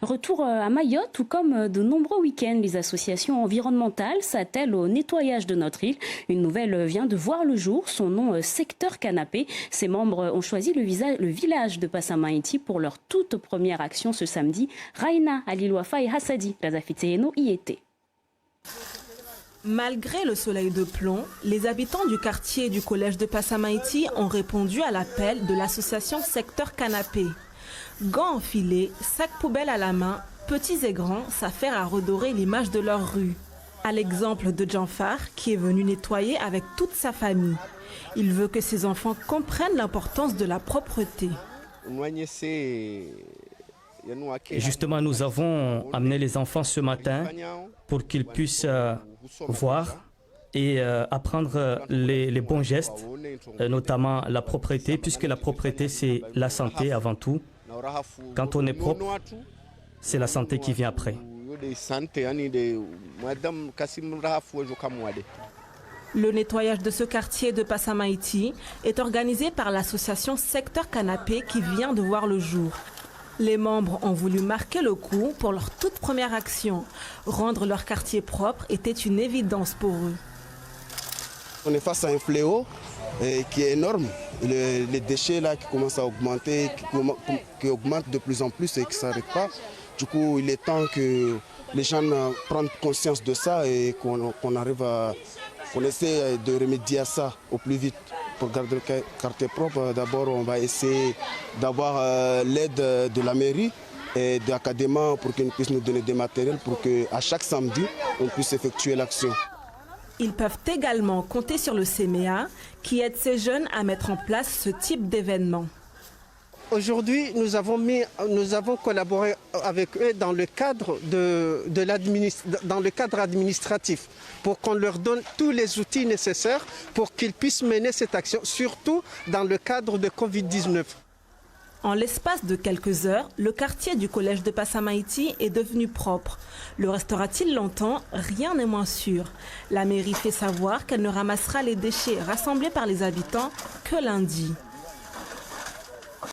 Retour à Mayotte, tout comme de nombreux week-ends, les associations environnementales s'attellent au nettoyage de notre île. Une nouvelle vient de voir le jour, son nom Secteur Canapé. Ses membres ont choisi le village de Passamaiti pour leur toute première action ce samedi. Raina Alilouafa et Hassadi Razafitseeno y étaient. Malgré le soleil de plomb, les habitants du quartier du collège de Passamaiti ont répondu à l'appel de l'association Secteur Canapé. Gants enfilés, sacs poubelles à la main, petits et grands s'affairent à redorer l'image de leur rue. À l'exemple de Janfar, qui est venu nettoyer avec toute sa famille. Il veut que ses enfants comprennent l'importance de la propreté. Et justement, nous avons amené les enfants ce matin pour qu'ils puissent voir et apprendre les bons gestes, notamment la propreté, puisque la propreté, c'est la santé avant tout. Quand on est propre, c'est la santé qui vient après. Le nettoyage de ce quartier de Passamaiti est organisé par l'association Secteur Canapé qui vient de voir le jour. Les membres ont voulu marquer le coup pour leur toute première action. Rendre leur quartier propre était une évidence pour eux. On est face à un fléau qui est énorme. Les déchets là qui commencent à augmenter, qui augmentent de plus en plus et qui ne s'arrêtent pas. Du coup, il est temps que les gens prennent conscience de ça et qu'on essaie de remédier à ça au plus vite. Pour garder le quartier propre, d'abord on va essayer d'avoir l'aide de la mairie et de l'Académie pour qu'ils puissent nous donner des matériels pour qu'à chaque samedi, on puisse effectuer l'action. Ils peuvent également compter sur le CMEA qui aide ces jeunes à mettre en place ce type d'événement. Aujourd'hui, nous avons collaboré avec eux dans le cadre administratif pour qu'on leur donne tous les outils nécessaires pour qu'ils puissent mener cette action, surtout dans le cadre de Covid-19. En l'espace de quelques heures, le quartier du collège de Passamaiti est devenu propre. Le restera-t-il longtemps? Rien n'est moins sûr. La mairie fait savoir qu'elle ne ramassera les déchets rassemblés par les habitants que lundi.